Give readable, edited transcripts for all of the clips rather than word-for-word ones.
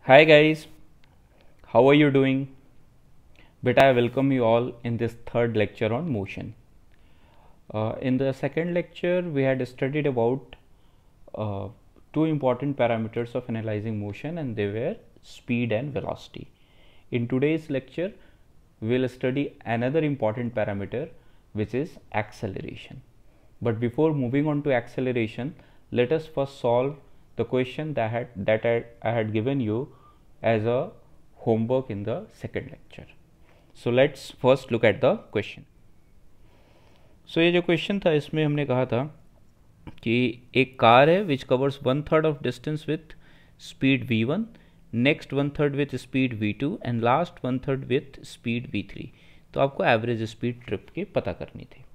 Hi guys, how are you doing? Beta, I welcome you all in this third lecture on motion. In the second lecture, we had studied about two important parameters of analyzing motion, and they were speed and velocity. In today's lecture, we will study another important parameter, which is acceleration. But before moving on to acceleration, let us first solve the question that I had given you as a homework in the second lecture. So let's first look at the question. So ये जो question था इसमें हमने कहा था कि एक car है which covers 1/3 of distance with speed v1, next 1/3 with speed v2 and last 1/3 with speed v3. तो आपको एवरेज स्पीड ट्रिप की पता करनी थी.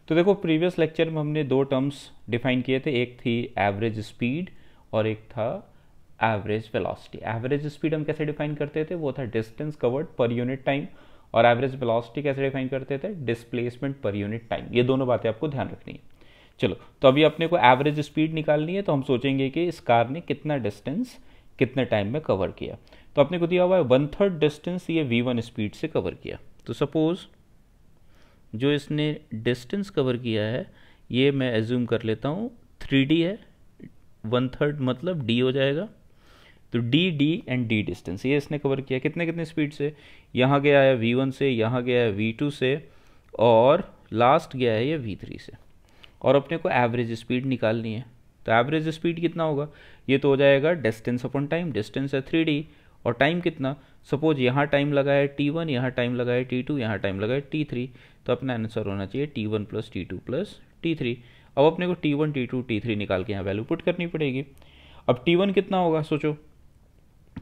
तो देखो प्रीवियस लेक्चर में हमने दो टर्म्स डिफाइन किए थे, एक थी एवरेज स्पीड और एक था एवरेज वेलोसिटी. एवरेज स्पीड हम कैसे डिफाइन करते थे, वो था distance covered per unit time, और एवरेज वेलोसिटी कैसे डिफाइन करते थे, डिस्प्लेसमेंट पर यूनिट टाइम. ये दोनों बातें आपको ध्यान रखनी है. चलो, तो अभी अपने को एवरेज स्पीड निकालनी है, तो हम सोचेंगे कि इस कार ने कितना डिस्टेंस कितने टाइम में कवर किया. तो अपने को दिया हुआ है 1/3 डिस्टेंस ये v1 स्पीड से कवर किया. तो सपोज जो इसने डिस्टेंस कवर किया है ये मैं एज्यूम कर लेता हूँ 3d है, 1/3 मतलब d हो जाएगा. तो d एंड d डिस्टेंस ये इसने कवर किया कितने कितने स्पीड से, यहाँ गया है v1 से, यहाँ गया है v2 से, और लास्ट गया है ये v3 से. और अपने को एवरेज स्पीड निकालनी है. तो एवरेज स्पीड कितना होगा, ये तो हो जाएगा डिस्टेंस अपॉन टाइम. डिस्टेंस है 3d और टाइम कितना, सपोज यहाँ टाइम लगा है t1, यहाँ टाइम लगा है t2, यहाँ टाइम लगा है t3. तो अपना आंसर होना चाहिए t1 plus t2 plus t3. अब अपने को t1 t2 t3 निकाल के यहाँ वैल्यू पुट करनी पड़ेगी. अब t1 कितना होगा सोचो,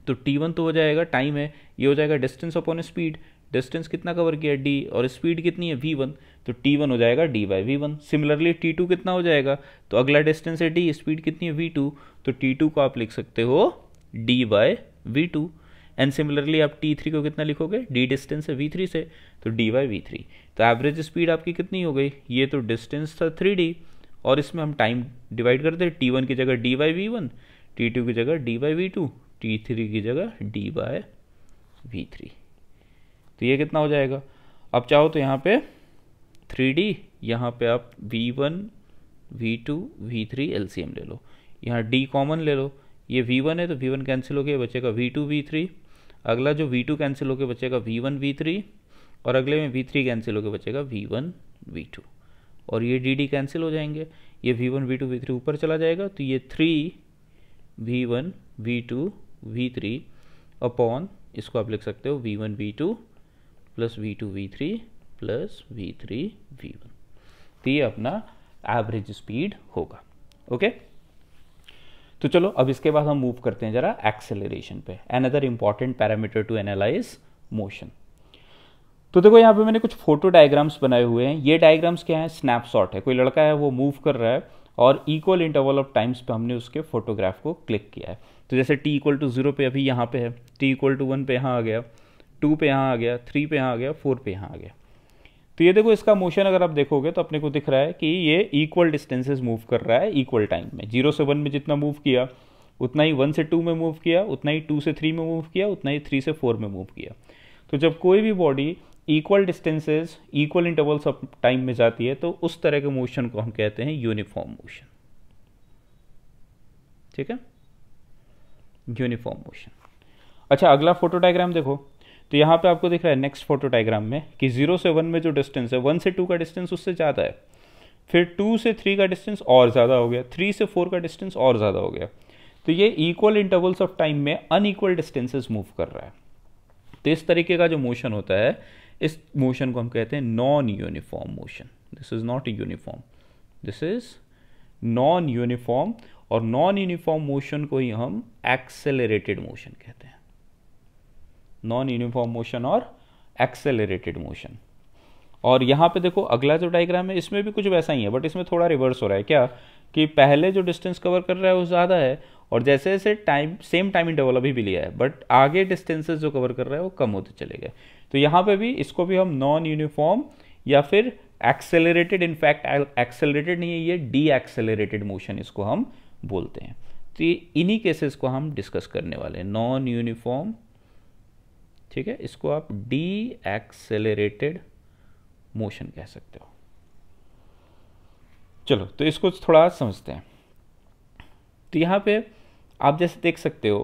तो t1 तो हो जाएगा टाइम है, ये हो जाएगा डिस्टेंस अपॉन स्पीड. डिस्टेंस कितना कवर किया d, और स्पीड कितनी है v1, तो t1 हो जाएगा d by v1. Similarly t2 कितना हो जाएगा, तो अगला डिस्टेंस है d, स्पीड कितनी है v2, तो t2 को आप लिख सकते हो d by v2. And similarly आप t3 को कितना लिखोगे, d डिस्टेंस है v3 से, तो d बाई v3. तो एवरेज स्पीड आपकी कितनी हो गई, ये तो डिस्टेंस था 3d और इसमें हम टाइम डिवाइड करते हैं, t1 की जगह d बाई v1, t2 की जगह d बाई v2, t3 की जगह d बाय v3. तो ये कितना हो जाएगा. अब चाहो तो यहाँ पे 3d, यहाँ पे आप v1 v2 v3 एलसीएम ले लो, यहाँ d कॉमन ले लो. ये v1 है तो v1 कैंसिल हो गया, बचेगा v2 v3. अगला जो v2 कैंसिल होकर बचेगा v1 v3, और अगले में v3 कैंसिल होकर बचेगा v1 v2. और ये dd कैंसिल हो जाएंगे, ये v1 v2 v3 ऊपर चला जाएगा, तो ये 3 v1 v2 v3 अपॉन, इसको आप लिख सकते हो v1 v2 plus v2 v3 plus v3 v1. तो ये अपना एवरेज स्पीड होगा. ओके, तो चलो अब इसके बाद हम मूव करते हैं जरा एक्सेलरेशन पे, another important parameter to analyse motion. तो देखो यहाँ पे मैंने कुछ फोटो डायग्राम्स बनाए हुए हैं. ये डायग्राम्स क्या है, स्नैपशॉट है. कोई लड़का है वो मूव कर रहा है और इक्वल इंटरवल ऑफ टाइम्स पे हमने उसके फोटोग्राफ को क्लिक किया है. तो जैसे t = 0 पे अभी यहाँ पे है, t = 1 पे यहाँ आ गया, 2 पे यहाँ आ गया, 3 पे यहाँ आ गया, 4 पे यहाँ आ गया. तो ये देखो इसका मोशन अगर आप देखोगे तो अपने को दिख रहा है कि ये इक्वल डिस्टेंसेस मूव कर रहा है इक्वल टाइम में. 0 से 1 में जितना मूव किया उतना ही 1 से 2 में मूव किया, उतना ही 2 से 3 में मूव किया, उतना ही 3 से 4 में मूव किया. तो जब कोई भी body equal distances equal intervals of time में जाती है तो उस तरह के मोशन को हम कहते हैं यूनिफॉर्म मोशन. ठीक है, यूनिफॉर्म मोशन. अच्छा, अगला फोटो डायग्राम देखो. तो यहाँ पे आपको दिख रहा है नेक्स्ट फोटो डायग्राम में कि 0 से 1 में जो डिस्टेंस है, 1 से 2 का डिस्टेंस उससे ज़्यादा है, फिर 2 से 3 का डिस्टेंस और ज़्यादा हो गया, 3 से 4 का डिस्टेंस और ज़्यादा हो गया. तो ये इक्वल इंटरवल्स ऑफ टाइम में अनइक्वल डिस्टेंसेस मूव कर रहा है. तो इस तरीके का जो मोशन होता है, इस मोशन को हम कहते हैं non uniform motion. This is not uniform, this is non uniform. और नॉन यूनिफॉर्म मोशन को ही हम एक्सेलरेटेड मोशन कहते हैं. नॉन यूनिफॉर्म मोशन और एक्सेलरेटेड मोशन. और यहाँ पे देखो अगला जो डायग्राम है इसमें भी कुछ वैसा ही है, बट इसमें थोड़ा रिवर्स हो रहा है. क्या कि पहले जो डिस्टेंस कवर कर रहा है वो ज़्यादा है, और जैसे जैसे टाइम सेम टाइम इंटरवल अभी भी लिया है, बट आगे डिस्टेंसेस जो कवर कर रहा है वो कम होते चले गए. तो यहाँ पे भी इसको भी हम नॉन यूनिफॉर्म या फिर एक्सेलरेटेड, इनफैक्ट एक्सेलरेटेड नहीं है ये, डी एक्सेलरेटेड मोशन इसको हम बोलते हैं. तो इन्हीं केसेस को हम डिस्कस करने वाले हैं, नॉन यूनिफॉर्म, ठीक है, इसको आप डी एक्सेलरेटेड मोशन कह सकते हो। चलो तो इसको थोड़ा समझते हैं। तो यहाँ पे आप जैसे देख सकते हो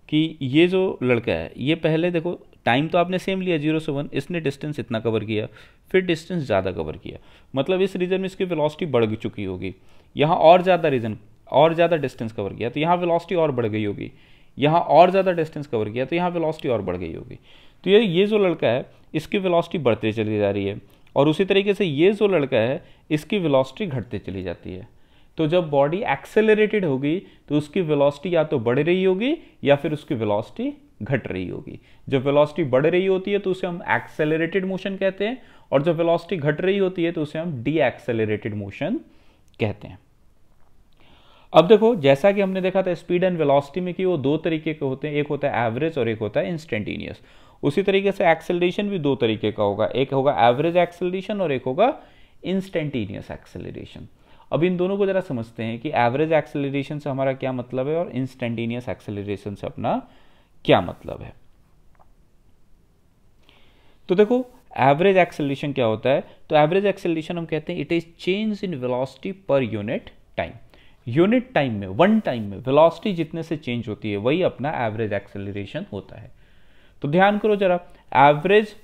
कि ये जो लड़का है, ये पहले देखो टाइम तो आपने सेम लिया 0 से 1, इसने डिस्टेंस इतना कवर किया, फिर डिस्टेंस ज़्यादा कवर किया, मतलब इस रीजन में इसकी वेलोसिटी बढ़ चुकी होगी। यहाँ और ज़्यादा डिस्टेंस कवर किया तो यहाँ वेलोसिटी और बढ़ गई होगी, यहाँ और ज़्यादा डिस्टेंस कवर किया तो यहाँ वेलोसिटी और बढ़ गई होगी। तो ये जो लड़का है इसकी वेलोसिटी बढ़ते चली जा रही है, और उसी तरीके से ये जो लड़का है इसकी वेलोसिटी घटते चली जाती है। तो जब बॉडी एक्सेलरेटेड होगी तो उसकी वेलोसिटी या तो बढ़ रही होगी या फिर उसकी वेलोसिटी घट रही होगी। जब वेलोसिटी बढ़ रही होती है तो उसे हम एक्सेलरेटेड मोशन कहते हैं, और जब वेलोसिटी घट रही होती है तो उसे हम डी एक्सेलरेटेड मोशन कहते हैं। अब देखो, जैसा कि हमने देखा था स्पीड एंड वेलोसिटी में कि वो दो तरीके के होते हैं, एक होता है एवरेज और एक होता है इंस्टेंटेनियस। उसी तरीके से एक्सेलरेशन भी दो तरीके का होगा, एक होगा एवरेज एक्सेलरेशन और एक होगा इंस्टेंटेनियस एक्सेलरेशन। अब इन दोनों को जरा समझते हैं कि एवरेज एक्सेलरेशन से हमारा क्या मतलब है और इंस्टेंटेनियस एक्सेलरेशन से अपना क्या मतलब है। तो देखो एवरेज एक्सेलरेशन क्या होता है, तो एवरेज एक्सेलरेशन हम कहते हैं it is change in velocity per unit time. Unit time में, वन टाइम में वेलोसिटी जितने से चेंज होती है वही अपना एवरेज एक्सेलरेशन होता है। तो ध्यान करो जरा, एवरेज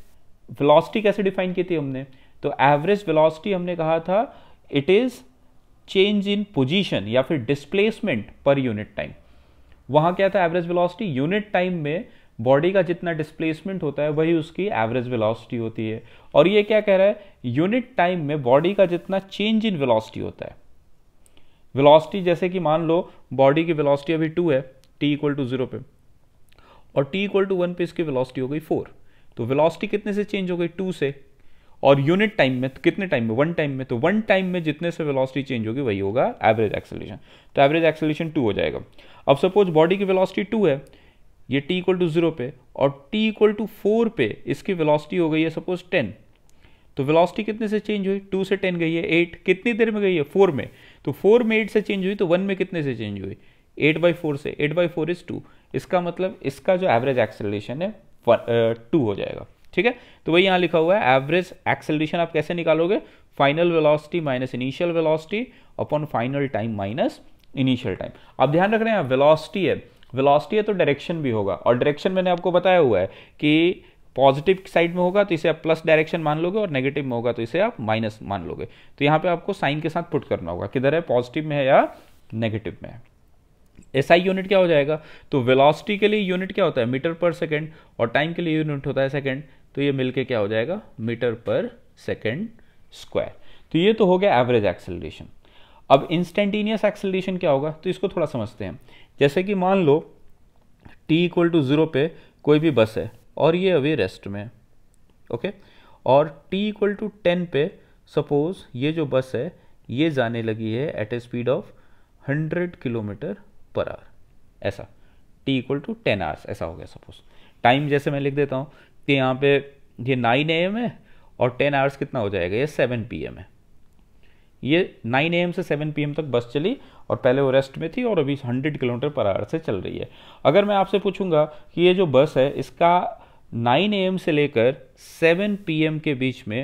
वेलोसिटी कैसे डिफाइन की थी हमने, तो एवरेज वेलोसिटी हमने कहा था it is change in position या फिर डिस्प्लेसमेंट पर यूनिट टाइम। वहां क्या था एवरेज वेलोसिटी, यूनिट टाइम में बॉडी का जितना डिस्प्लेसमेंट होता है वही उसकी एवरेज वेलोसिटी होती है। और ये क्या कह रहा है, यूनिट टाइम में बॉडी का जितना चेंज इन वेलोसिटी होता है, वेलोसिटी जैसे कि मान लो बॉडी की वेलोसिटी अभी 2 है t इक्वल टू 0 पे, और t इक्वल टू 1 पे इसकी वेलोसिटी हो गई 4, तो वेलोसिटी कितने से चेंज हो गई 2 से, और यूनिट टाइम में तो कितने टाइम में, वन टाइम में, तो वन टाइम में जितने से वेलोसिटी चेंज होगी वही होगा एवरेज एक्सेलरेशन। तो एवरेज एक्सेलरेशन 2 हो जाएगा। अब सपोज बॉडी की वेलोसिटी 2 है, ये t इक्वल टू 0 पे, और t इक्वल टू 4 पे इसकी वेलोसिटी हो गई है सपोज 10, तो वेलोसिटी कितने से चेंज हुई, 2 से 10 गई है 8, कितनी देर में गई है 4 में, तो 4 में 8 से चेंज हुई, तो 1 में कितने से चेंज हुई 8/4 से, 8/4 इज 2, इसका मतलब इसका जो एवरेज एक्सेलरेशन है 2 हो जाएगा। ठीक है, तो वही यहाँ लिखा हुआ है एवरेज एक्सेलरेशन आप कैसे निकालोगे, final velocity minus initial velocity upon final time minus initial time. अब ध्यान रख रहे हैं वेलोसिटी है तो डायरेक्शन भी होगा, और डायरेक्शन मैंने आपको बताया हुआ है कि पॉजिटिव साइड में होगा तो इसे आप प्लस डायरेक्शन मान लोगे, और नेगेटिव में होगा तो इसे आप माइनस मान लोगे। तो यहाँ पे आपको साइन के साथ पुट करना होगा, किधर है, पॉजिटिव में है या नेगेटिव में है। एसआई यूनिट क्या हो जाएगा, तो वेलोसिटी के लिए यूनिट क्या होता है मीटर पर सेकेंड, और टाइम के लिए यूनिट होता है सेकेंड, तो ये मिलके क्या हो जाएगा मीटर पर सेकेंड स्क्वायर। तो ये तो हो गया एवरेज एक्सेलरेशन। अब इंस्टेंटेनियस एक्सेलरेशन क्या होगा, तो इसको थोड़ा समझते हैं। जैसे कि मान लो t इक्वल टू 0 पे कोई भी बस है और ये अभी रेस्ट में, ओके, और t इक्वल टू 10 पे सपोज ये जो बस है ये जाने लगी है at a speed of 100 kilometre per hour, ऐसा t इक्वल टू 10 आवर्स ऐसा हो गया सपोज। टाइम जैसे मैं लिख देता हूँ कि यहाँ पे ये 9 AM है और 10 आवर्स कितना हो जाएगा, ये 7 PM है। ये 9 AM से 7 PM तक बस चली, और पहले वो रेस्ट में थी और अभी 100 किलोमीटर पर आवर से चल रही है। अगर मैं आपसे पूछूंगा कि ये जो बस है इसका 9 AM से लेकर 7 PM के बीच में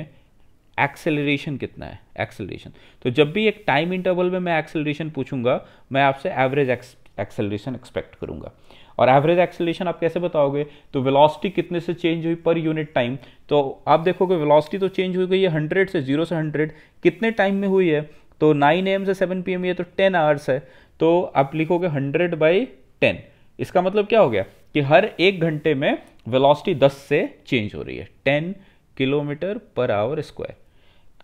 एक्सेलरेशन कितना है, एक्सेलरेशन, तो जब भी एक टाइम इंटरवल में मैं एक्सेलरेशन पूछूंगा मैं आपसे एवरेज एक्सेलरेशन एक्सपेक्ट करूंगा। और एवरेज एक्सेलरेशन आप कैसे बताओगे, तो वेलोसिटी कितने से चेंज हुई पर यूनिट टाइम, तो आप देखोगे वेलोसिटी तो चेंज हो गई है 100 से, 0 से 100 कितने टाइम में हुई है, तो 9 AM से 7 PM ये तो 10 आवर्स है, तो आप लिखोगे 100/10। इसका मतलब क्या हो गया कि हर एक घंटे में वेलोसिटी 10 से चेंज हो रही है, 10 kilometre per our square.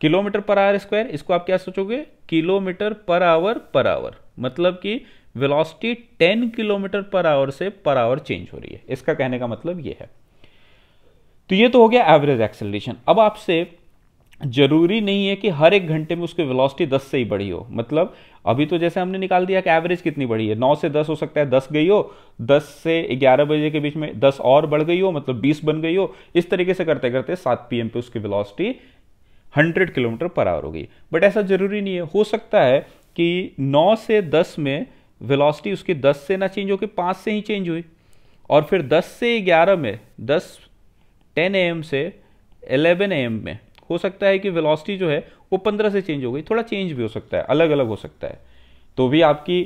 Kilometre per our square, इसको आप क्या सोचोगे, किलोमीटर पर आवर, मतलब कि वेलोसिटी 10 किलोमीटर पर आवर से पर आवर चेंज हो रही है, इसका कहने का मतलब ये है। तो ये तो हो गया एवरेज एक्सेलरेशन। अब आपसे जरूरी नहीं है कि हर एक घंटे में उसकी वेलोसिटी 10 से ही बढ़ी हो, मतलब अभी तो जैसे हमने निकाल दिया कि एवरेज कितनी बढ़ी है, 9 से 10 हो सकता है 10 गई हो, 10 से 11 बजे के बीच में 10 और बढ़ गई हो, मतलब 20 बन गई हो, इस तरीके से करते करते 7 PM पे उसकी वेलोसिटी 100 किलोमीटर पर आवर हो गई। बट ऐसा जरूरी नहीं है, हो सकता है कि 9 से 10 में वेलोसिटी उसकी 10 से ना चेंज होकर 5 से ही चेंज हुई, और फिर 10 से 11 में 10 AM से 11 AM में हो सकता है कि वेलोसिटी जो है वो 15 से चेंज हो गई, थोड़ा चेंज भी हो सकता है, अलग अलग हो सकता है, तो भी आपकी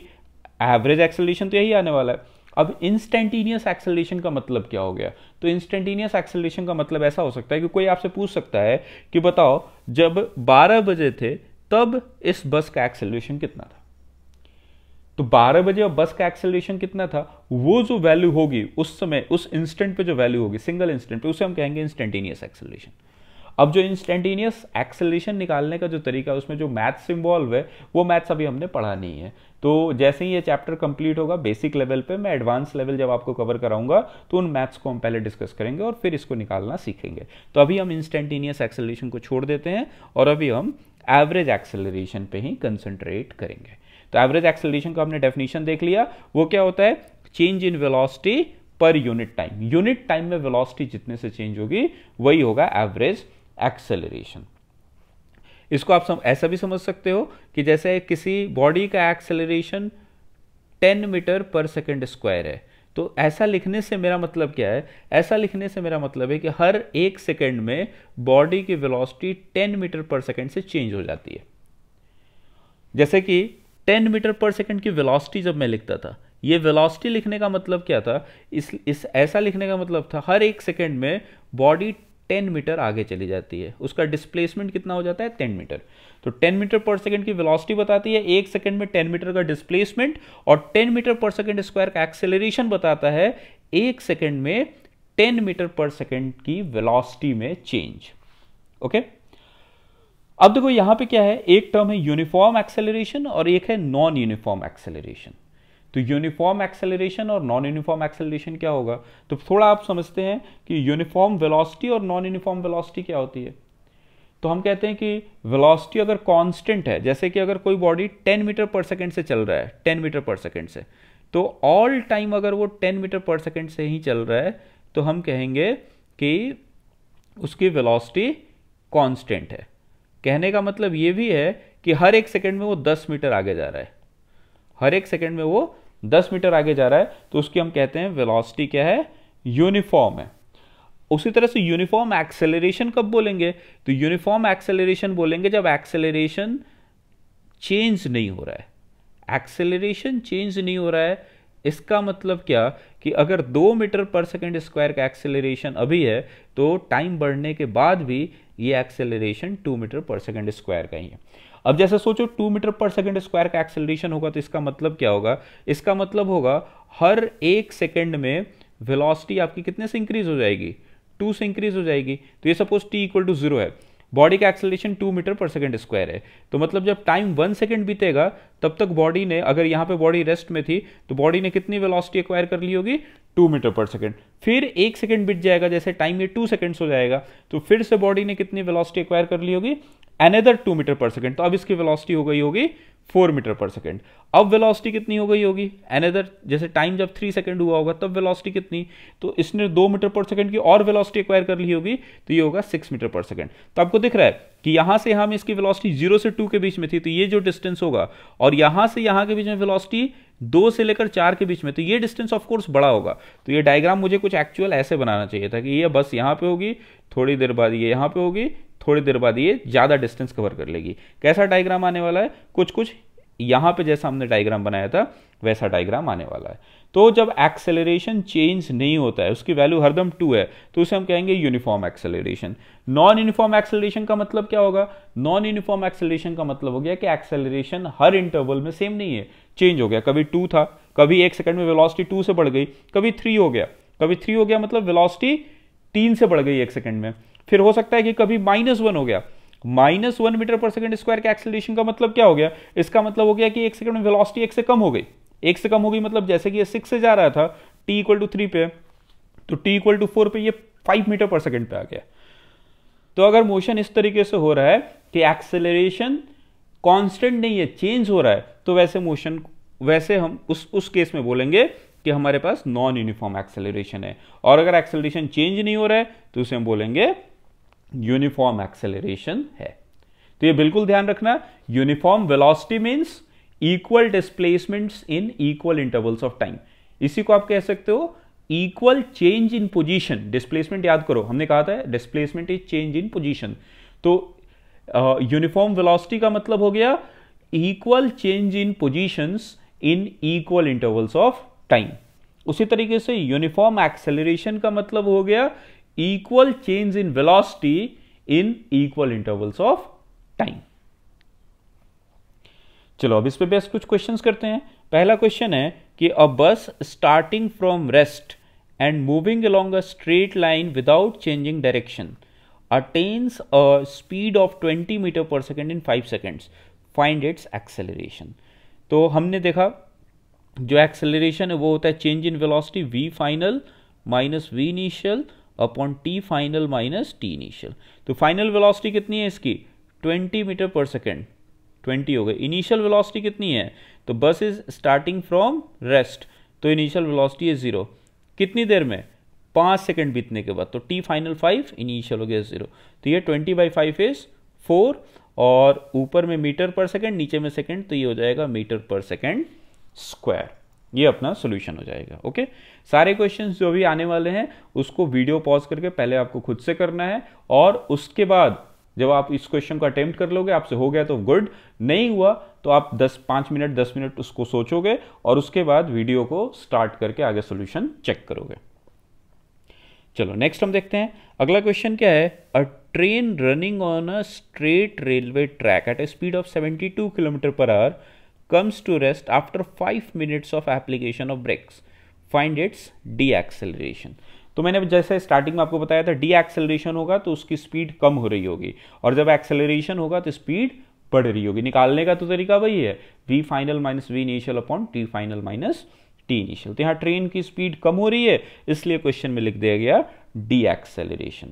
एवरेज एक्सेलरेशन तो यही आने वाला है। अब इंस्टेंटेनियस एक्सेलरेशन का मतलब क्या हो गया? तो इंस्टेंटेनियस एक्सेलरेशन का मतलब ऐसा हो सकता है कि कोई आपसे पूछ सकता है कि बताओ जब 12 बजे थे तब इस बस का एक्सेलरेशन कितना था। तो 12 बजे और बस का एक्सेलरेशन कितना था, वो जो वैल्यू होगी उस समय, उस इंस्टेंट पे जो वैल्यू होगी, सिंगल इंस्टेंट पे, उसे हम कहेंगे इंस्टेंटेनियस एक्सेलरेशन। अब जो इंस्टेंटेनियस एक्सेलरेशन निकालने का जो तरीका है, उसमें जो मैथ्स इन्वॉल्व है, वो मैथ्स अभी हमने पढ़ा नहीं है। तो जैसे ही ये चैप्टर कंप्लीट होगा बेसिक लेवल पे, मैं एडवांस लेवल जब आपको कवर कराऊंगा तो उन मैथ्स को हम पहले डिस्कस करेंगे और फिर इसको निकालना सीखेंगे। तो अभी हम इंस्टेंटेनियस एक्सेलरेशन को छोड़ देते हैं और अभी हम एवरेज एक्सेलरेशन पे ही कंसंट्रेट करेंगे। तो एवरेज एक्सेलरेशन का हमने डेफिनेशन देख लिया, वो क्या होता है? Change in velocity per unit time. Unit time में वेलोसिटी जितने से चेंज होगी वही होगा एवरेज एक्सेलरेशन। इसको आप ऐसा भी समझ सकते हो कि जैसे किसी बॉडी का एक्सेलरेशन 10 मीटर पर सेकंड स्क्वायर है, तो ऐसा लिखने से मेरा मतलब क्या है? ऐसा लिखने से मेरा मतलब है कि हर 1 सेकंड में बॉडी की वेलोसिटी 10 मीटर पर सेकंड से चेंज हो जाती है। जैसे कि 10 मीटर पर सेकंड की वेलोसिटी जब मैं लिखता था, ये वेलोसिटी लिखने का मतलब क्या था? ऐसा लिखने का मतलब था हर 1 सेकंड में बॉडी 10 मीटर आगे चली जाती है, उसका डिस्प्लेसमेंट कितना हो जाता है? 10 मीटर। तो 10 मीटर पर सेकंड की वेलोसिटी बताती है, 1 सेकंड में 10 मीटर का डिस्प्लेसमेंट, और 10 मीटर पर सेकंड स्क्वायर का एक्सेलरेशन बताता है 1 सेकंड में 10 मीटर पर सेकंड की वेलोसिटी में चेंज। ओके, अब देखो यहां पे क्या है, एक टर्म है यूनिफॉर्म एक्सेलरेशन और एक है नॉन यूनिफॉर्म एक्सेलरेशन। तो यूनिफॉर्म एक्सेलरेशन और नॉन यूनिफॉर्म एक्सेलरेशन क्या होगा? तो थोड़ा आप समझते हैं कि यूनिफॉर्म वेलोसिटी और नॉन यूनिफॉर्म वेलोसिटी क्या होती है। तो हम कहते हैं कि वेलोसिटी अगर कांस्टेंट है, जैसे कि अगर कोई बॉडी 10 मीटर पर सेकंड से चल रहा है, 10 मीटर पर सेकंड से, तो ऑल टाइम अगर वो 10 मीटर पर सेकंड से ही चल रहा है तो हम कहेंगे कि उसकी वेलोसिटी कांस्टेंट है। कहने का मतलब ये भी है कि हर 1 सेकंड में वो 10 मीटर आगे जा रहा है, हर 1 सेकंड में वो 10 मीटर आगे जा रहा है, तो उसकी हम कहते हैं वेलोसिटी क्या है? यूनिफॉर्म है। उसी तरह से यूनिफॉर्म एक्सेलरेशन कब बोलेंगे? तो यूनिफॉर्म एक्सेलरेशन बोलेंगे जब एक्सेलरेशन चेंज नहीं हो रहा है। एक्सेलरेशन चेंज नहीं हो रहा है, इसका मतलब क्या कि अगर 2 मीटर पर सेकंड स्क्वायर का एक्सेलरेशन अभी है तो टाइम बढ़ने के बाद भी ये एक्सेलरेशन 2 मीटर पर सेकंड स्क्वायर का ही है। अब जैसे सोचो 2 मीटर पर सेकंड स्क्वायर का एक्सेलरेशन होगा तो इसका मतलब क्या होगा? इसका मतलब होगा हर 1 सेकंड में वेलोसिटी आपकी कितने से इंक्रीज हो जाएगी? 2 से इंक्रीज हो जाएगी। तो ये सपोज t इक्वल टू 0 है, बॉडी का एक्सेलरेशन 2 मीटर पर सेकंड स्क्वायर है, तो मतलब जब टाइम 1 सेकंड बीतेगा तब तक बॉडी ने, अगर यहाँ पे बॉडी रेस्ट में थी तो बॉडी ने कितनी वेलोसिटी एक्वायर कर ली होगी? 2 मीटर पर सेकंड। फिर 1 सेकंड बीत जाएगा, जैसे टाइम ये 2 सेकंड्स हो जाएगा, तो फिर से बॉडी ने कितनी वेलोसिटी एक्वायर कर ली होगी? अनदर 2 मीटर पर सेकंड। तो अब इसकी वेलोसिटी हो गई होगी 4 मीटर पर सेकंड। अब वेलोसिटी कितनी हो गई होगी? अनदर, जैसे टाइम जब 3 सेकंड हुआ होगा तब वेलोसिटी कितनी? तो इसने 2 मीटर पर सेकंड की और वेलोसिटी एक्वायर कर ली होगी, तो ये होगा 6 मीटर पर सेकंड। तो आपको दिख रहा है कि यहां से यहां में इसकी वेलोसिटी 0 से 2 के बीच में थी, तो ये जो डिस्टेंस होगा, और यहां से यहां के बीच में वेलोसिटी 2 से लेकर 4 के बीच में, तो ये डिस्टेंस ऑफ कोर्स बड़ा होगा। तो ये डायग्राम मुझे कुछ एक्चुअल ऐसे बनाना चाहिए था कि ये बस यहां पे होगी, थोड़ी देर बाद ये यहां पे होगी, थोड़ी देर बाद ये ज्यादा डिस्टेंस कवर कर लेगी। कैसा डायग्राम आने वाला है? कुछ यहां पे जैसा हमने डायग्राम बनाया था वैसा डायग्राम आने वाला है। तो जब एक्सेलरेशन चेंज नहीं होता है, उसकी वैल्यू हरदम 2 है, तो उसे हम कहेंगे uniform acceleration. Non uniform acceleration का मतलब क्या होगा? नॉन यूनिफॉर्म एक्सेलरेशन का मतलब हो गया कि एक्सेलरेशन हर इंटरवल में सेम नहीं है, चेंज हो गया। कभी 2 था, कभी 1 सेकंड में वेलोसिटी 2 से बढ़ गई, कभी 3 हो गया, कभी 3 हो गया मतलब वेलोसिटी 3 से बढ़ गई 1 सेकंड में। फिर हो सकता है कि कभी -1 हो गया। -1 मीटर पर सेकंड स्क्वायर के एक्सेलरेशन का मतलब क्या हो गया? इसका मतलब हो गया कि 1 सेकंड में वेलोसिटी 1 से कम हो गई। 1 से कम हो गई मतलब जैसे कि ये 6 से जा रहा था, t इक्वल टू 3 पे, तो t इक्वल टू 4 पे ये 5 मीटर पर सेकंड पे आ गया। तो अगर मोशन इस तरीके से हो रहा है कि एक्सेलरेशन कांस्टेंट नहीं है, चेंज हो रहा है, तो वैसे हम उस केस में बोलेंगे कि हमारे पास नॉन यूनिफॉर्म एक्सेलरेशन है। और अगर एक्सेलरेशन चेंज नहीं हो रहा है तो उसे हम बोलेंगे यूनिफॉर्म एक्सेलरेशन है। तो ये बिल्कुल ध्यान रखना, uniform velocity means equal displacements in equal intervals of time. इसी को आप कह सकते हो equal change in position. Displacement याद करो, हमने कहा था displacement is change in position. तो यूनिफॉर्म वेलोसिटी का मतलब हो गया equal change in positions in equal intervals of time. उसी तरीके से यूनिफॉर्म एक्सेलरेशन का मतलब हो गया equal change in velocity in equal intervals of time. चलो अब इस पे बेस्ट कुछ क्वेश्चंस करते हैं। पहला क्वेश्चन है कि a bus starting from rest and moving along a straight line without changing direction attains a speed of 20 metre per second in 5 seconds, find its acceleration. तो हमने देखा जो एक्सेलरेशन है वो होता है change in velocity v final minus v initial upon t final minus t initial. तो final velocity कितनी है इसकी 20 मीटर पर सेकेंड, 20 हो गई। इनिशियल वेलोसिटी कितनी है, तो बस इज स्टार्टिंग फ्रॉम रेस्ट, तो इनिशियल वेलोसिटी है 0। कितनी देर में, 5 सेकेंड बीतने के बाद, तो t फाइनल 5, इनिशियल हो गया 0। तो ये 20/5 इज 4, और ऊपर में मीटर पर सेकेंड, नीचे में सेकेंड, तो ये हो जाएगा मीटर पर सेकेंड स्क्वायर। ये अपना सॉल्यूशन हो जाएगा। ओके, सारे क्वेश्चंस जो भी आने वाले हैं उसको वीडियो पॉज करके पहले आपको खुद से करना है, और उसके बाद जब आप इस क्वेश्चन को अटेम्प्ट कर लोगे, आपसे हो गया तो गुड, नहीं हुआ तो आप 5 मिनट 10 मिनट उसको सोचोगे और उसके बाद वीडियो को स्टार्ट करके आगे सॉल्यूशन चेक करोगे। चलो नेक्स्ट हम देखते हैं। अगला क्वेश्चन क्या है, a train running on a straight railway track at a speed of 72 kilometre per hour comes to rest after 5 minutes of application of brakes, find its de-acceleration। तो मैंने जैसे स्टार्टिंग में आपको बताया था de-acceleration होगा तो उसकी स्पीड कम हो रही होगी, और जब acceleration होगा तो स्पीड बढ़ रही होगी। निकालने का तो तरीका वही है, v final minus v initial upon t final minus t initial. तो यहाँ ट्रेन की स्पीड कम हो रही है, इसलिए क्वेश्चन में लिख दिया गया de-acceleration।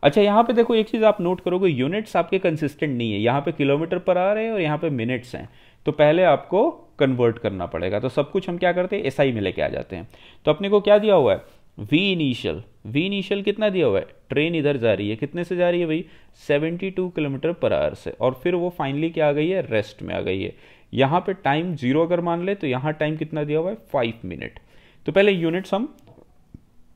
अच्छा, यहाँ पे देखो एक चीज आप नोट करोगे, यूनिट्स आपके कंसिस्टेंट नहीं है। यहाँ पे किलोमीटर पर आवर है और यहाँ पे मिनट्स हैं, तो पहले आपको कन्वर्ट करना पड़ेगा। तो सब कुछ हम क्या करते हैं, एसआई में लेके आ जाते हैं। तो अपने को क्या दिया हुआ है, v इनिशियल कितना दिया हुआ है, ट्रेन इधर जा रही है, कितने से जा रही है भाई 72 किलोमीटर पर आवर से, और फिर वो फाइनली क्या आ गई है, रेस्ट में आ गई है। यहाँ पे टाइम 0 अगर मान ले तो यहाँ टाइम कितना दिया हुआ है 5 मिनट। तो पहले यूनिट्स हम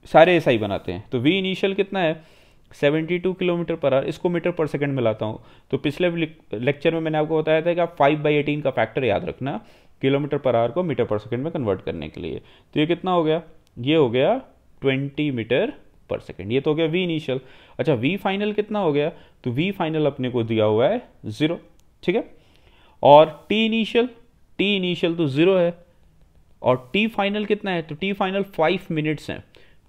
सारे एसआई बनाते हैं। तो v इनिशियल कितना है 72 किलोमीटर पर आवर, इसको मीटर पर सेकंड में लाता हूँ। तो पिछले लेक्चर में मैंने आपको बताया था कि आप 5/18 का फैक्टर याद रखना किलोमीटर पर आवर को मीटर पर सेकंड में कन्वर्ट करने के लिए। तो ये कितना हो गया, ये हो गया 20 मीटर पर सेकंड। ये तो हो गया v इनिशियल। अच्छा, v फाइनल कितना हो गया, तो v फाइनल अपने को दिया हुआ है 0, ठीक है। और t इनिशियल तो 0 है, और t फाइनल कितना है, तो t फाइनल 5 मिनट्स है।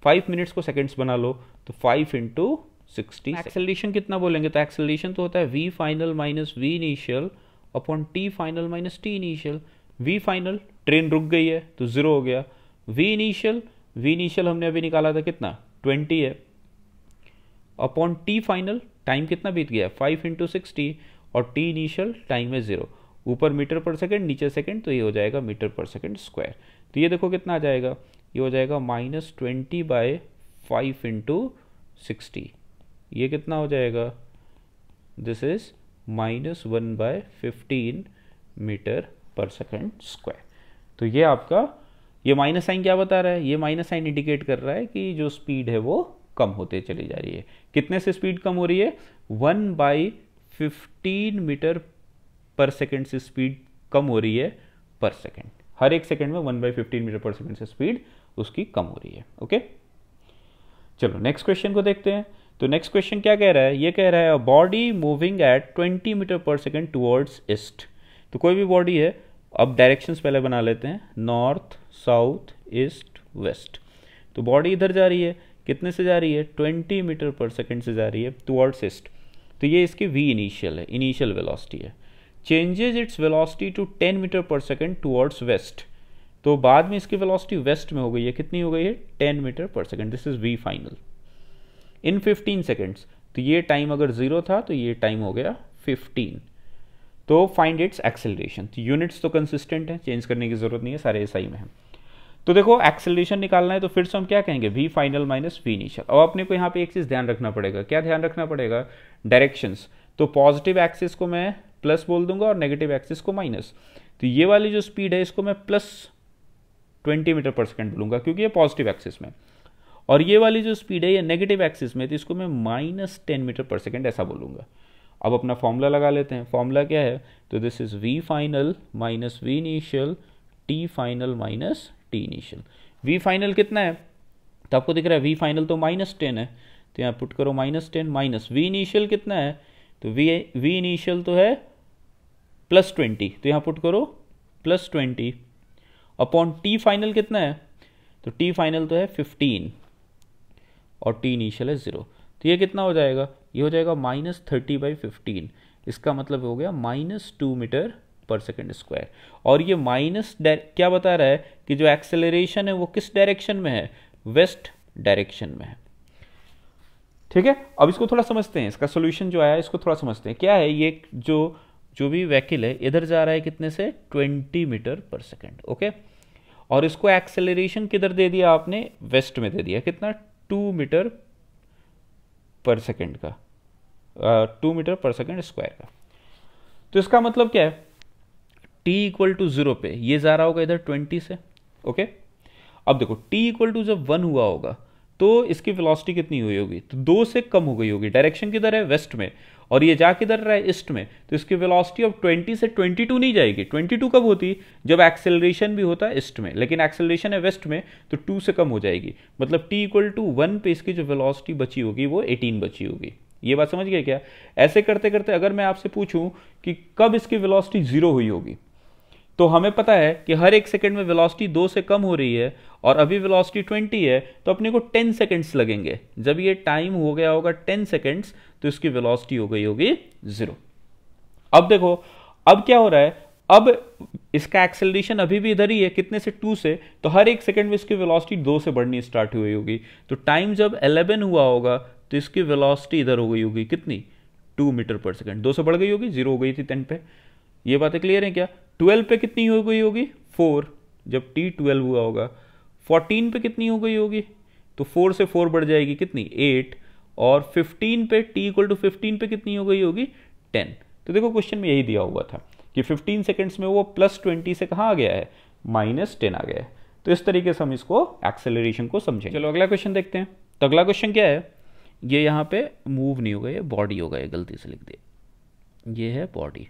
5 मिनट्स को सेकंड्स बना लो, तो 5 × 60। एक्सेलरेशन कितना बोलेंगे, तो एक्सेलरेशन तो होता है v final minus v initial upon t final minus t initial. v final train रुक गई है तो 0 हो गया। v इनिशियल हमने अभी निकाला था कितना 20 है, अपॉन t फाइनल टाइम कितना बीत गया 5 × 60, और t इनिशियल टाइम है 0। ऊपर मीटर पर सेकेंड, नीचे सेकेंड, तो ये हो जाएगा मीटर पर सेकेंड स्क्वायर। तो ये देखो कितना आ जाएगा, ये हो जाएगा -20/5 × 60। ये कितना हो जाएगा, this is -1/15 metre per second square. तो ये आपका, ये माइनस साइन क्या बता रहा है, ये माइनस साइन इंडिकेट कर रहा है कि जो स्पीड है वो कम होते चली जा रही है। कितने से स्पीड कम हो रही है, 1/15 मीटर पर सेकेंड से स्पीड कम हो रही है पर सेकेंड। हर एक सेकेंड में 1/15 मीटर पर सेकेंड से स्पीड उसकी कम हो रही है। ओके, चलो नेक्स्ट क्वेश्चन को देखते हैं। तो नेक्स्ट क्वेश्चन क्या कह रहा है, ये कह रहा है body moving at 20 metre per second towards east. तो कोई भी बॉडी है, अब डायरेक्शंस पहले बना लेते हैं, नॉर्थ, साउथ, ईस्ट, वेस्ट। तो बॉडी इधर जा रही है, कितने से जा रही है 20 मीटर पर सेकेंड से जा रही है टुवर्ड्स ईस्ट। तो ये इसकी v इनिशियल है, इनिशियल वेलोसिटी है। Changes its velocity to 10 metre per second towards west. तो बाद में इसकी वेलोसिटी वेस्ट में हो गई है, कितनी हो गई है 10 metre per second. This is v final in 15 seconds. तो ये टाइम अगर 0 था तो ये टाइम हो गया 15। तो फाइंड इट्स एक्सेलरेशन। तो यूनिट्स तो कंसिस्टेंट है, चेंज करने की जरूरत नहीं है, सारे एसआई में है। तो देखो एक्सेलरेशन निकालना है तो फिर से हम क्या कहेंगे, v final minus v initial. और अपने को यहाँ पे एक चीज ध्यान रखना पड़ेगा, क्या ध्यान रखना पड़ेगा, डायरेक्शंस। तो पॉजिटिव एक्सिस को मैं प्लस बोल दूंगा और नेगेटिव एक्सिस को माइनस। तो ये वाली जो स्पीड है इसको मैं +20 मीटर पर सेकेंड बोलूँगा क्योंकि ये पॉजिटिव एक्सिस में, और ये वाली जो स्पीड है ये नेगेटिव एक्सिस में, तो इसको मैं -10 मीटर पर सेकेंड ऐसा बोलूँगा। अब अपना फॉर्मूला लगा लेते हैं। फॉर्मूला क्या है? तो this is v final minus v initial t final minus t initial. v final कितना है? तो आपको दिख रहा है v फाइनल तो -10 है, तो यहाँ पुट करो -10 माइनस v इनिशियल कितना है? तो v इनिशियल तो है +20, तो यहाँ पुट करो +20 अपॉन t फाइनल कितना है? तो t फाइनल तो है 15 और t इनिशियल है 0, तो ये कितना हो जाएगा? ये हो जाएगा -30/15। इसका मतलब हो गया -2 मीटर पर सेकेंड स्क्वायर। और ये माइनस क्या बता रहा है कि जो एक्सेलरेशन है वो किस डायरेक्शन में है? वेस्ट डायरेक्शन में है। ठीक है, अब इसको थोड़ा समझते हैं, इसका सोल्यूशन जो आया इसको थोड़ा समझते हैं। क्या है ये? जो भी व्हीकल है इधर जा रहा है कितने से? 20 मीटर पर सेकेंड। ओके, और इसको एक्सेलरेशन किधर दे दिया आपने? वेस्ट में दे दिया। कितना? 2 मीटर पर सेकेंड का, 2 मीटर पर सेकेंड स्क्वायर का। तो इसका मतलब क्या है? t = 0 पे ये जा रहा होगा इधर 20 से। ओके, अब देखो t जब 1 हुआ होगा तो इसकी वेलोसिटी कितनी हुई होगी? तो 2 से कम हो गई होगी। डायरेक्शन किधर है? वेस्ट में, और ये जा किधर रहा है? ईस्ट में। तो इसकी वेलोसिटी अब 20 से 22 नहीं जाएगी। 22 कब होती? जब एक्सेलरेशन भी होता है ईस्ट में, लेकिन एक्सेलरेशन है वेस्ट में, तो 2 से कम हो जाएगी। मतलब t = 1 पे इसकी जो वेलोसिटी बची होगी वो 18 बची होगी। ये बात समझ गए क्या? ऐसे करते करते अगर मैं आपसे पूछूं कि कब इसकी वेलोसिटी 0 हुई होगी, तो हमें पता है कि हर एक सेकंड में वेलोसिटी 2 से कम हो रही है और अभी वेलोसिटी 20 है, तो अपने को 10 सेकंड्स लगेंगे। जब ये टाइम हो गया होगा 10 सेकंड्स, तो इसकी वेलोसिटी हो गई होगी 0। अब देखो, अब क्या हो रहा है? अब इसका एक्सेलरेशन अभी भी इधर ही है, कितने से? 2 से, तो हर एक सेकंड में इसकी वेलोसिटी 2 से बढ़नी स्टार्ट हुई होगी। तो टाइम जब 11 हुआ होगा तो इसकी वेलोसिटी इधर हो गई होगी कितनी? 2 मीटर पर सेकंड। 2 से बढ़ गई होगी, 0 हो गई थी 10 पे। ये बातें क्लियर है क्या? 12 पे कितनी हो गई होगी? 4, जब t 12 हुआ होगा। 14 पे कितनी हो गई होगी? तो 4 से 4 बढ़ जाएगी कितनी? 8, और 15 पे t = 15 पे कितनी हो गई होगी? 10। तो देखो क्वेश्चन में यही दिया हुआ था कि 15 सेकंड्स में वो +20 से कहाँ आ गया है? -10 आ गया है। तो इस तरीके से हम इसको एक्सेलरेशन को समझेंगे। चलो अगला क्वेश्चन देखते हैं। तो अगला क्वेश्चन क्या है? ये यहाँ पे मूव नहीं होगा, ये बॉडी होगा, ये गलती से लिख दिया, ये है बॉडी।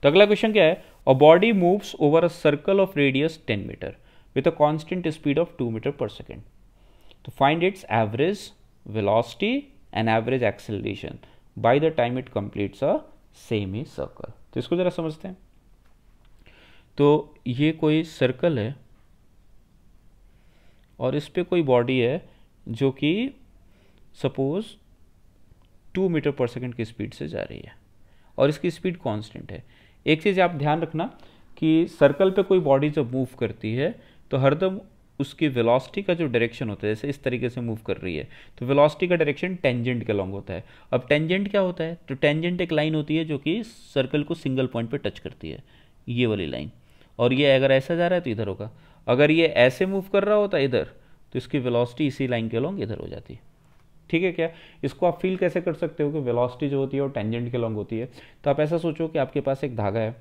तो अगला क्वेश्चन क्या है? A body moves over a circle of radius 10 metre with a constant speed of 2 metre per second. तो find its average velocity and average acceleration by the time it completes a semi circle. तो इसको जरा समझते हैं। तो ये कोई circle है और इस पे कोई बॉडी है जो कि सपोज 2 मीटर पर सेकेंड की स्पीड से जा रही है और इसकी स्पीड कांस्टेंट है। एक चीज़ आप ध्यान रखना कि सर्कल पे कोई बॉडी जब मूव करती है तो हरदम उसकी वेलोसिटी का जो डायरेक्शन होता है, जैसे इस तरीके से मूव कर रही है तो वेलोसिटी का डायरेक्शन टेंजेंट के लॉन्ग होता है। अब टेंजेंट क्या होता है? तो टेंजेंट एक लाइन होती है जो कि सर्कल को सिंगल पॉइंट पे टच करती है, ये वाली लाइन। और ये अगर ऐसा जा रहा है तो इधर होगा, अगर ये ऐसे मूव कर रहा होता है इधर, तो इसकी वेलोसिटी इसी लाइन के लॉन्ग इधर हो जाती है। ठीक है क्या? इसको आप फील कैसे कर सकते हो कि वेलोसिटी जो होती है वो टेंजेंट के लॉन्ग होती है? तो आप ऐसा सोचो कि आपके पास एक धागा है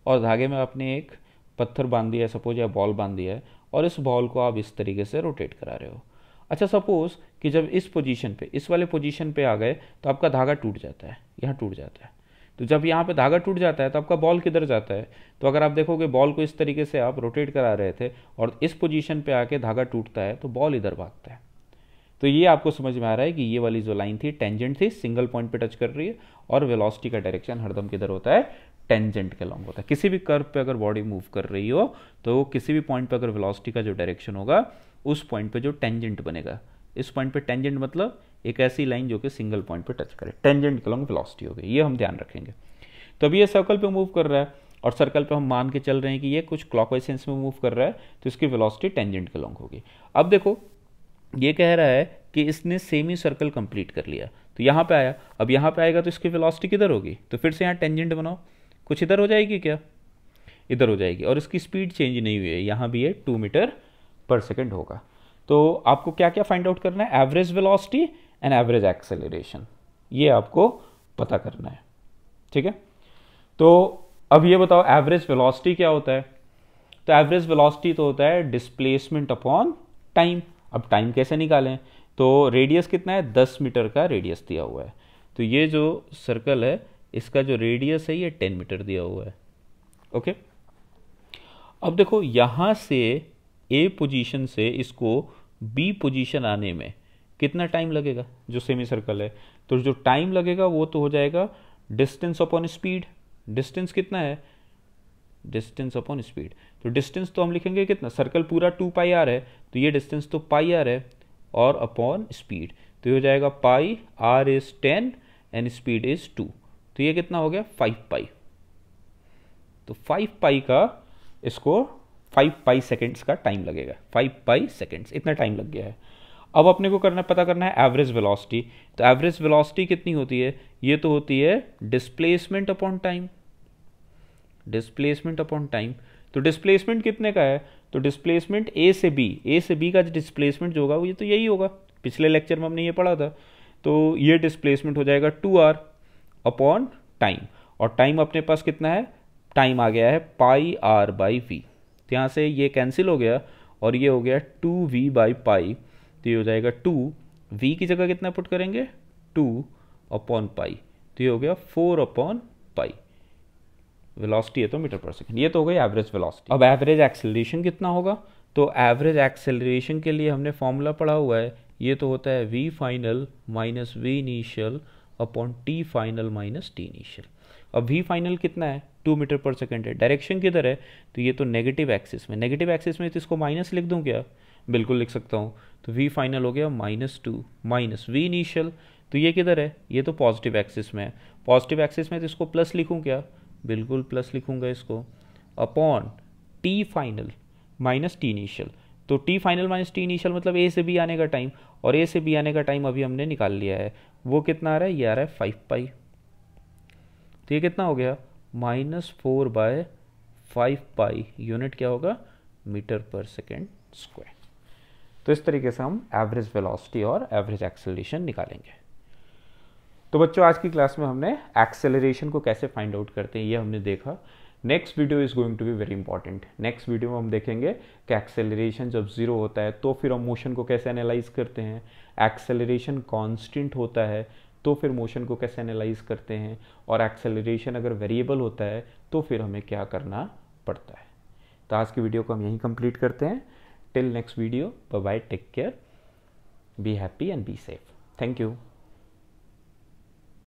और धागे में आपने एक पत्थर बांध दिया है, सपोज, या बॉल बांध दिया है, और इस बॉल को आप इस तरीके से रोटेट करा रहे हो। अच्छा, सपोज कि जब इस पोजीशन पे, इस वाले पोजीशन पे आ गए तो आपका धागा टूट जाता है, यहाँ टूट जाता है। तो जब यहाँ पे धागा टूट जाता है तो आपका बॉल किधर जाता है? तो अगर आप देखोगे बॉल को इस तरीके से आप रोटेट करा रहे थे और इस पोजीशन पे आके धागा टूटता है तो बॉल इधर भागता है। तो ये आपको समझ में आ रहा है कि ये वाली जो लाइन थी टेंजेंट थी, सिंगल पॉइंट पे टच कर रही है, और वेलोसिटी का डायरेक्शन हरदम किधर होता है? टेंजेंट के लॉन्ग होता है। किसी भी कर्व पे अगर बॉडी मूव कर रही हो तो किसी भी पॉइंट पे अगर वेलोसिटी का जो डायरेक्शन होगा उस पॉइंट पे जो टेंजेंट बनेगा, इस पॉइंट पे टेंजेंट मतलब एक ऐसी लाइन जो कि सिंगल पॉइंट पे टच करे, टेंजेंट के लॉन्ग वेलोसिटी होगी। ये हम ध्यान रखेंगे। तो अभी ये सर्कल पे मूव कर रहा है और सर्कल पे हम मान के चल रहे हैं कि ये कुछ क्लॉकवाइज सेंस में मूव कर रहा है, तो इसकी वेलोसिटी टेंजेंट के लॉन्ग होगी। अब देखो, ये कह रहा है कि इसने सेमी सर्कल कंप्लीट कर लिया, तो यहाँ पे आया। अब यहाँ पे आएगा तो इसकी वेलोसिटी किधर होगी? तो फिर से यहाँ टेंजेंट बनाओ, कुछ इधर हो जाएगी क्या? इधर हो जाएगी, और इसकी स्पीड चेंज नहीं हुई है, यहाँ भी ये 2 मीटर पर सेकेंड होगा। तो आपको क्या क्या फाइंड आउट करना है? Average velocity and average acceleration, ये आपको पता करना है। ठीक है, तो अब ये बताओ एवरेज वेलोसिटी क्या होता है? तो एवरेज वेलोसिटी तो होता है डिस्प्लेसमेंट अपॉन टाइम। अब टाइम कैसे निकालें? तो रेडियस कितना है? 10 मीटर का रेडियस दिया हुआ है, तो ये जो सर्कल है इसका जो रेडियस है ये 10 मीटर दिया हुआ है। ओके, अब देखो यहां से ए पोजीशन से इसको बी पोजीशन आने में कितना टाइम लगेगा? जो सेमी सर्कल है, तो जो टाइम लगेगा वो तो हो जाएगा डिस्टेंस अपॉन स्पीड। डिस्टेंस कितना है? Distance upon speed. तो डिस्टेंस तो हम लिखेंगे कितना, सर्कल पूरा 2 पाई आर है, तो ये डिस्टेंस तो पाई आर है, और अपॉन स्पीड, तो ये हो जाएगा pi r is 10 and speed is 2, तो ये कितना हो गया 5 पाई। तो 5 पाई का इसको 5 पाई सेकेंड्स का टाइम लगेगा, 5 पाई सेकेंड्स इतना टाइम लग गया है। अब अपने को पता करना है एवरेज वेलोसिटी। तो एवरेज वेलोसिटी कितनी होती है? ये तो होती है displacement upon time. Displacement upon time, तो डिस्प्लेसमेंट कितने का है? तो डिस्प्लेसमेंट ए से बी का डिस्प्लेसमेंट जो होगा वो ये तो यही होगा, पिछले लेक्चर में हमने ये पढ़ा था। तो ये डिस्प्लेसमेंट हो जाएगा 2r अपॉन टाइम, और टाइम अपने पास कितना है? टाइम आ गया है पाई आर बाई वी, तो यहाँ से ये कैंसिल हो गया और ये हो गया 2v बाई पाई, तो ये हो जाएगा 2v की जगह कितना पुट करेंगे 2 अपॉन पाई, तो ये हो गया 4 अपॉन पाई। वेलोसिटी है तो मीटर पर सेकंड, ये तो हो गई एवरेज वेलोसिटी। अब एवरेज एक्सेलरेशन कितना होगा? तो एवरेज एक्सेलरेशन के लिए हमने फॉर्मूला पढ़ा हुआ है, ये तो होता है v final minus v initial upon t final minus t initial. अब v फाइनल कितना है? 2 मीटर पर सेकंड है। डायरेक्शन किधर है? तो ये तो नेगेटिव एक्सिस में, नेगेटिव एक्सिस में तो इसको माइनस लिख दूं क्या? बिल्कुल लिख सकता हूँ। तो v फाइनल हो गया -2 माइनस v इनिशियल, तो ये किधर है? ये तो पॉजिटिव एक्सिस में है, पॉजिटिव एक्सिस में तो इसको प्लस लिखूँ क्या? बिल्कुल प्लस लिखूंगा इसको, upon T final minus T initial. तो T final minus T initial मतलब ए से बी आने का टाइम, और ए से बी आने का टाइम अभी हमने निकाल लिया है, वो कितना आ रहा है? ये आ रहा है 5 पाई। तो ये कितना हो गया? -4 बाय 5 पाई, यूनिट क्या होगा? Metre per second square. तो इस तरीके से हम एवरेज वेलोसिटी और एवरेज एक्सेलरेशन निकालेंगे। तो बच्चों आज की क्लास में हमने एक्सेलरेशन को कैसे फाइंड आउट करते हैं ये हमने देखा। Next video is going to be very important. Next video में हम देखेंगे कि एक्सेलरेशन जब जीरो होता है तो फिर हम मोशन को कैसे एनालाइज करते हैं, एक्सेलरेशन कांस्टेंट होता है तो फिर मोशन को कैसे एनालाइज करते हैं, और एक्सेलरेशन अगर वेरिएबल होता है तो फिर हमें क्या करना पड़ता है। तो आज की वीडियो को हम यहीं कंप्लीट करते हैं। Till next video, bye bye, take care, be happy and be safe. Thank you.